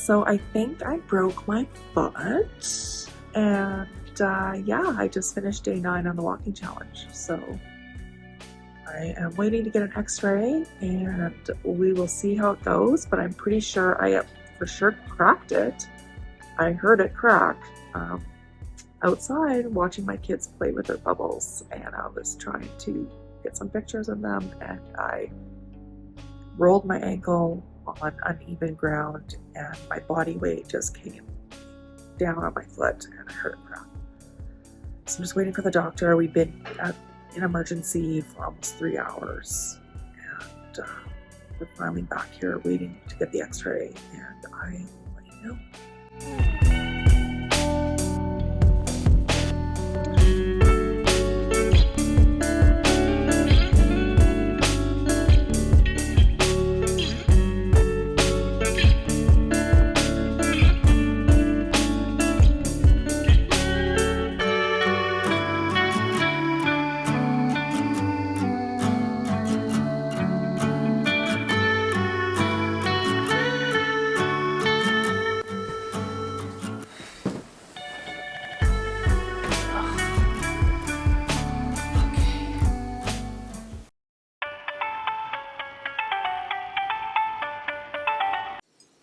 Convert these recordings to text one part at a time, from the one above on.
So I think I broke my foot, and yeah, I just finished day 9 on the walking challenge. So I am waiting to get an x-ray, and we will see how it goes, but I'm pretty sure I for sure cracked it. I heard it crack outside watching my kids play with their bubbles, and I was trying to get some pictures of them, and I rolled my ankle on uneven ground, and my body weight just came down on my foot, and I heard it crack. So I'm just waiting for the doctor. We've been in emergency for almost 3 hours, and we're finally back here waiting to get the x-ray, and I will let you know.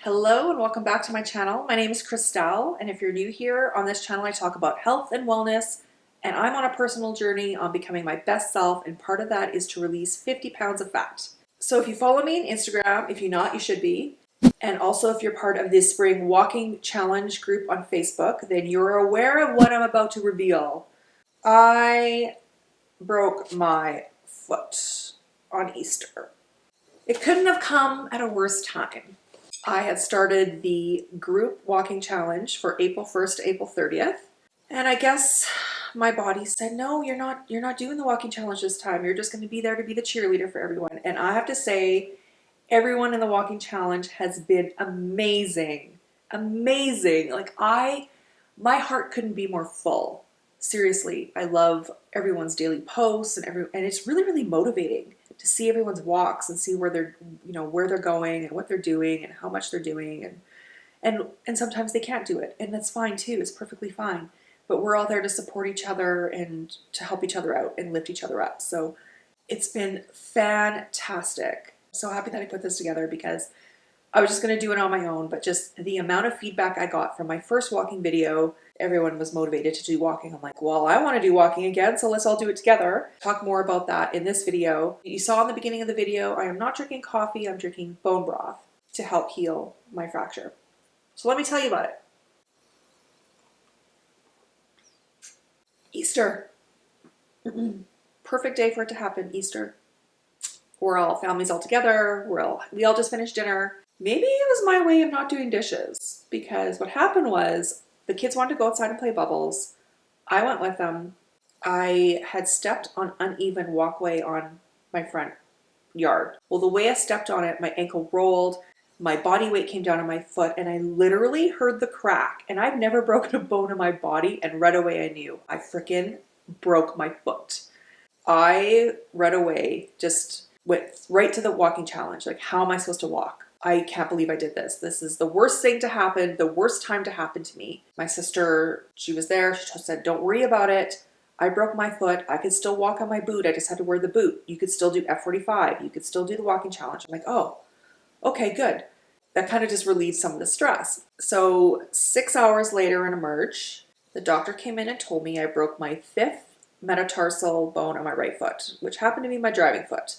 Hello and welcome back to my channel. My name is Christelle, and if you're new here on this channel, I talk about health and wellness, and I'm on a personal journey on becoming my best self, and part of that is to release 50 pounds of fat. So if you follow me on Instagram, if you're not, you should be. And also if you're part of this spring walking challenge group on Facebook, then you're aware of what I'm about to reveal. I broke my foot on Easter. It couldn't have come at a worse time. I had started the group walking challenge for April 1st to April 30th. And I guess my body said, no, you're not doing the walking challenge this time. You're just going to be there to be the cheerleader for everyone. And I have to say, everyone in the walking challenge has been amazing. Amazing. Like my heart couldn't be more full. Seriously, I love everyone's daily posts and it's really, really motivating to see everyone's walks and see where they're going and what they're doing and how much they're doing, and sometimes they can't do it, and that's fine too. It's perfectly fine. But we're all there to support each other and to help each other out and lift each other up. So it's been fantastic. So happy that I put this together, because I was just going to do it on my own, but just the amount of feedback I got from my first walking video, everyone was motivated to do walking. I'm like, well, I want to do walking again, so let's all do it together. Talk more about that in this video. You saw in the beginning of the video, I am not drinking coffee, I'm drinking bone broth to help heal my fracture. So let me tell you about it. Easter. Perfect day for it to happen, Easter. We're all families all together. We all just finished dinner. Maybe it was my way of not doing dishes, because what happened was the kids wanted to go outside and play bubbles. I went with them. I had stepped on uneven walkway on my front yard. Well, the way I stepped on it, my ankle rolled, my body weight came down on my foot, and I literally heard the crack. And I've never broken a bone in my body, and right away I knew. I freaking broke my foot. I right away just went right to the walking challenge. Like, how am I supposed to walk? I can't believe I did this. This is the worst thing to happen, the worst time to happen to me. My sister, she was there. She just said, don't worry about it. I broke my foot. I could still walk on my boot. I just had to wear the boot. You could still do F45. You could still do the walking challenge. I'm like, oh, okay, good. That kind of just relieved some of the stress. So 6 hours later in Emerge, the doctor came in and told me I broke my 5th metatarsal bone on my right foot, which happened to be my driving foot.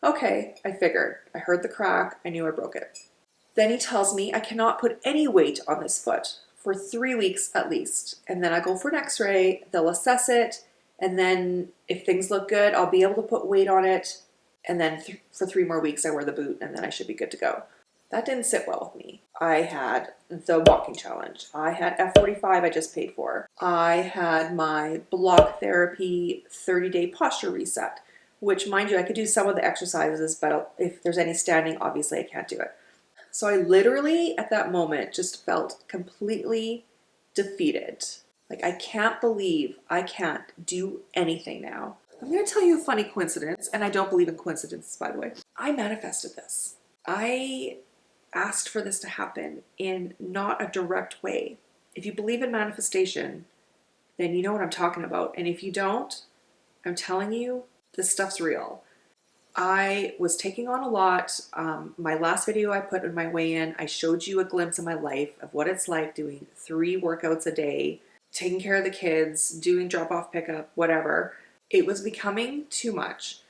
Okay, I figured. I heard the crack. I knew I broke it. Then he tells me I cannot put any weight on this foot for 3 weeks at least. And then I go for an x-ray. They'll assess it. And then if things look good, I'll be able to put weight on it. And then for 3 more weeks, I wear the boot, and then I should be good to go. That didn't sit well with me. I had the walking challenge. I had F45 I just paid for. I had my block therapy 30-day posture reset, which, mind you, I could do some of the exercises, but if there's any standing, obviously I can't do it. So I literally, at that moment, just felt completely defeated. Like, I can't believe I can't do anything now. I'm going to tell you a funny coincidence, and I don't believe in coincidences, by the way. I manifested this. I asked for this to happen in not a direct way. If you believe in manifestation, then you know what I'm talking about. And if you don't, I'm telling you, this stuff's real. I was taking on a lot. My last video I put in my weigh-in, I showed you a glimpse of my life of what it's like doing 3 workouts a day, taking care of the kids, doing drop-off pickup, whatever. It was becoming too much.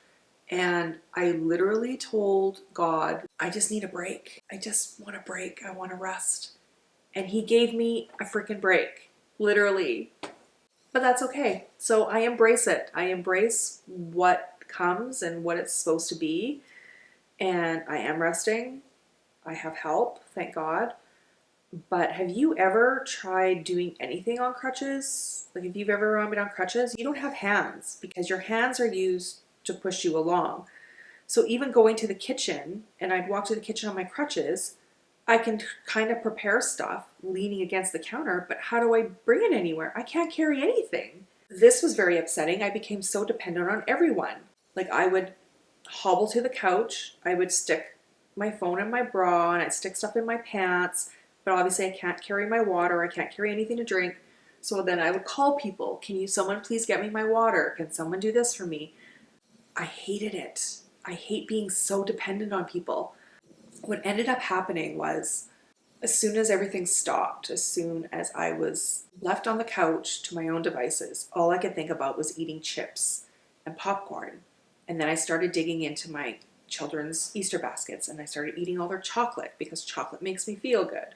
And I literally told God, I just need a break. I just want a break. I want to rest. And he gave me a freaking break, literally. But that's okay. So I embrace it. I embrace what comes and what it's supposed to be. And I am resting. I have help, thank God. But have you ever tried doing anything on crutches? Like if you've ever been on crutches, you don't have hands because your hands are used to push you along. So even going to the kitchen, and I'd walk to the kitchen on my crutches, I can kind of prepare stuff leaning against the counter, but how do I bring it anywhere? I can't carry anything. This was very upsetting. I became so dependent on everyone. Like I would hobble to the couch, I would stick my phone in my bra, and I'd stick stuff in my pants, but obviously I can't carry my water, I can't carry anything to drink. So then I would call people, someone please get me my water? Can someone do this for me? I hated it. I hate being so dependent on people. What ended up happening was, as soon as everything stopped, as soon as I was left on the couch to my own devices, all I could think about was eating chips and popcorn. And then I started digging into my children's Easter baskets and I started eating all their chocolate because chocolate makes me feel good.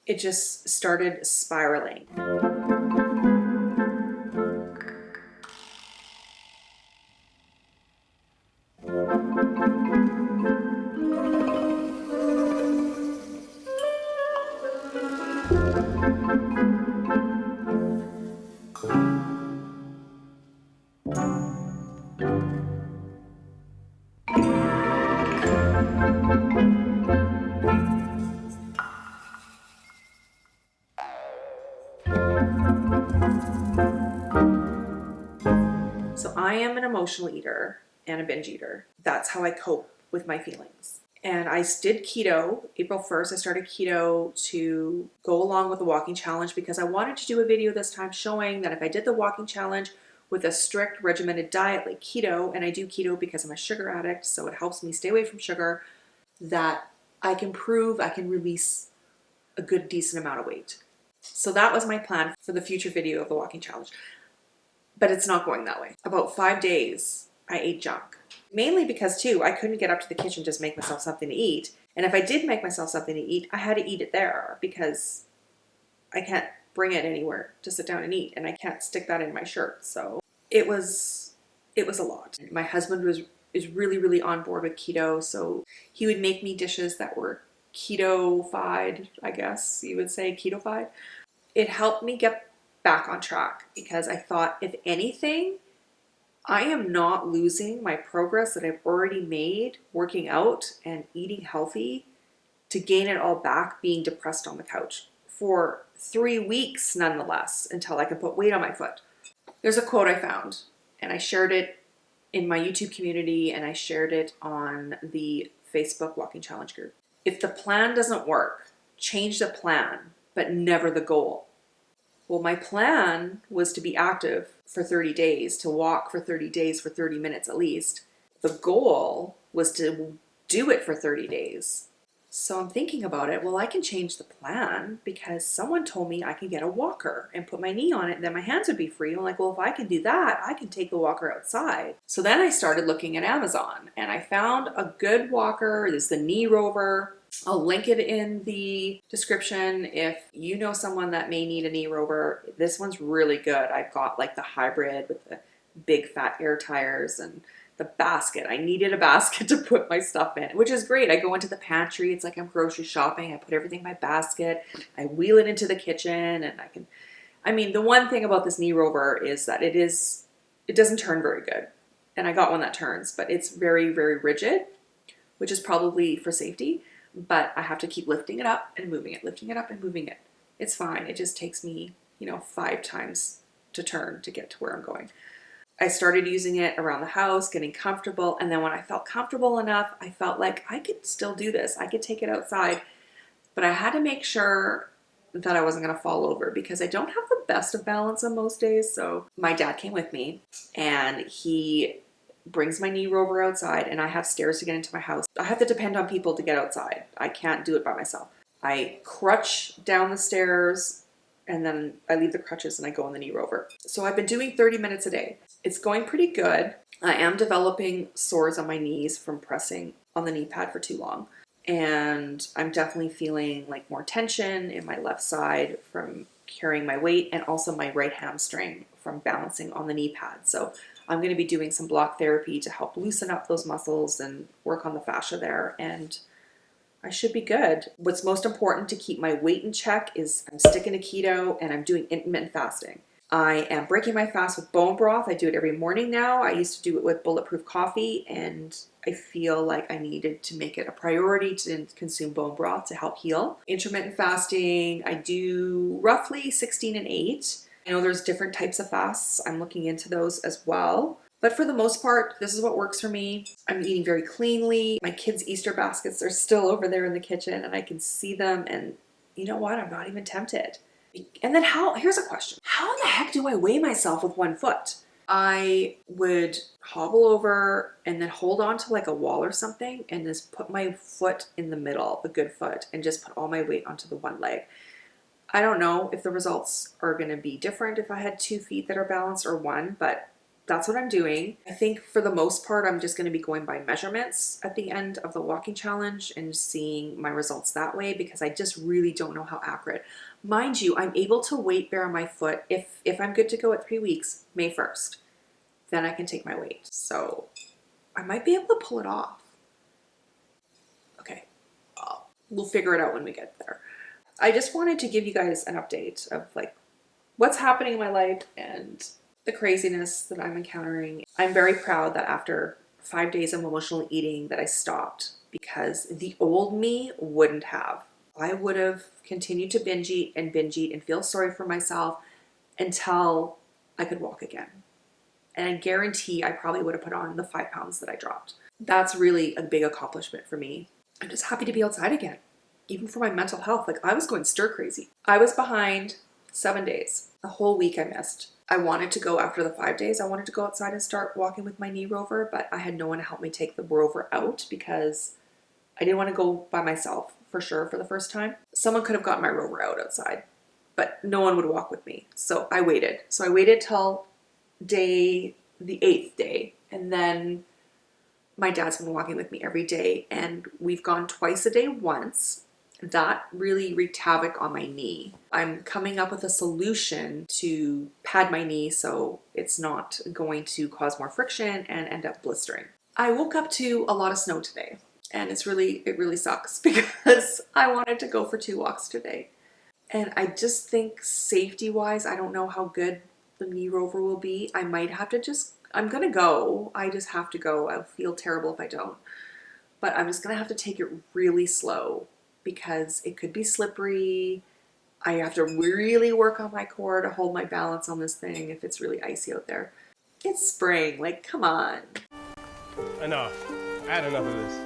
It just started spiraling. So I am an emotional eater and a binge eater. That's how I cope with my feelings. And I did keto. April 1st, I started keto to go along with the walking challenge because I wanted to do a video this time showing that if I did the walking challenge with a strict regimented diet like keto, and I do keto because I'm a sugar addict, so it helps me stay away from sugar, that I can prove I can release a good decent amount of weight. So that was my plan for the future video of the walking challenge. But it's not going that way. About 5 days, I ate junk. Mainly because, too, I couldn't get up to the kitchen just make myself something to eat. And if I did make myself something to eat, I had to eat it there because I can't bring it anywhere to sit down and eat. And I can't stick that in my shirt. So it was a lot. My husband is really, really on board with keto. So he would make me dishes that were keto-fied, I guess you would say, keto-fied. It helped me get back on track because I thought, if anything, I am not losing my progress that I've already made working out and eating healthy to gain it all back being depressed on the couch for 3 weeks nonetheless until I can put weight on my foot. There's a quote I found and I shared it in my YouTube community and I shared it on the Facebook Walking Challenge group. If the plan doesn't work, change the plan, but never the goal. Well, my plan was to be active for 30 days, to walk for 30 days for 30 minutes at least. The goal was to do it for 30 days. So I'm thinking about it. Well, I can change the plan because someone told me I can get a walker and put my knee on it and then my hands would be free. I'm like, well, if I can do that, I can take the walker outside. So then I started looking at Amazon and I found a good walker. There's the knee Rover. I'll link it in the description if you know someone that may need a knee Rover. This one's really good. I've got like the hybrid with the big fat air tires and the basket. I needed a basket to put my stuff in, which is great. I go into the pantry. It's like I'm grocery shopping. I put everything in my basket. I wheel it into the kitchen and the one thing about this knee Rover is that it doesn't turn very good. And I got one that turns, but it's very, very rigid, which is probably for safety. But I have to keep lifting it up and moving it, lifting it up and moving it. It's fine. It just takes me, 5 times to turn to get to where I'm going. I started using it around the house, getting comfortable. And then when I felt comfortable enough, I felt like I could still do this. I could take it outside. but I had to make sure that I wasn't going to fall over because I don't have the best of balance on most days. So my dad came with me and he brings my knee rover outside, and I have stairs to get into my house. I have to depend on people to get outside. I can't do it by myself. I crutch down the stairs and then I leave the crutches and I go on the knee rover. So I've been doing 30 minutes a day. It's going pretty good. I am developing sores on my knees from pressing on the knee pad for too long. And I'm definitely feeling like more tension in my left side from carrying my weight, and also my right hamstring from balancing on the knee pad. So I'm going to be doing some block therapy to help loosen up those muscles and work on the fascia there. And I should be good. What's most important to keep my weight in check is I'm sticking to keto and I'm doing intermittent fasting. I am breaking my fast with bone broth. I do it every morning now. I used to do it with bulletproof coffee, and I feel like I needed to make it a priority to consume bone broth to help heal. Intermittent fasting, I do roughly 16 and 8. I know there's different types of fasts. I'm looking into those as well. But for the most part, this is what works for me. I'm eating very cleanly. My kids' Easter baskets are still over there in the kitchen and I can see them, and you know what? I'm not even tempted. And then here's a question. How in the heck do I weigh myself with one foot? I would hobble over and then hold on to like a wall or something and just put my foot in the middle, the good foot, and just put all my weight onto the one leg. I don't know if the results are going to be different if I had 2 feet that are balanced or one, but that's what I'm doing. I think for the most part, I'm just going to be going by measurements at the end of the walking challenge and seeing my results that way, because I just really don't know how accurate. Mind you, I'm able to weight bear on my foot if I'm good to go at 3 weeks, May 1st. Then I can take my weight. So I might be able to pull it off. Okay, we'll figure it out when we get there. I just wanted to give you guys an update of like what's happening in my life and the craziness that I'm encountering. I'm very proud that after 5 days of emotional eating that I stopped, because the old me wouldn't have. I would have continued to binge eat and feel sorry for myself until I could walk again. And I guarantee I probably would have put on the 5 pounds that I dropped. That's really a big accomplishment for me. I'm just happy to be outside again, even for my mental health. Like, I was going stir crazy. I was behind 7 days. The whole week I missed. I wanted to go after the 5 days. I wanted to go outside and start walking with my knee rover, but I had no one to help me take the rover out because I didn't want to go by myself for sure for the first time. Someone could have gotten my rover out outside, but no one would walk with me. So I waited. So I waited till the 8th day, and then my dad's been walking with me every day, and we've gone twice a day once. That really wreaked havoc on my knee. I'm coming up with a solution to pad my knee so it's not going to cause more friction and end up blistering. I woke up to a lot of snow today, and it really sucks because I wanted to go for 2 walks today. And I just think safety-wise, I don't know how good the knee rover will be. I might have to I'm gonna go. I just have to go. I'll feel terrible if I don't. But I'm just gonna have to take it really slow because it could be slippery. I have to really work on my core to hold my balance on this thing if it's really icy out there. It's spring, like, come on. Enough. I had enough of this.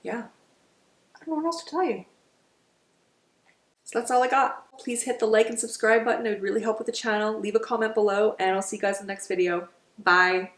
Yeah. I don't know what else to tell you. So that's all I got. Please hit the like and subscribe button. It would really help with the channel. Leave a comment below, and I'll see you guys in the next video. Bye.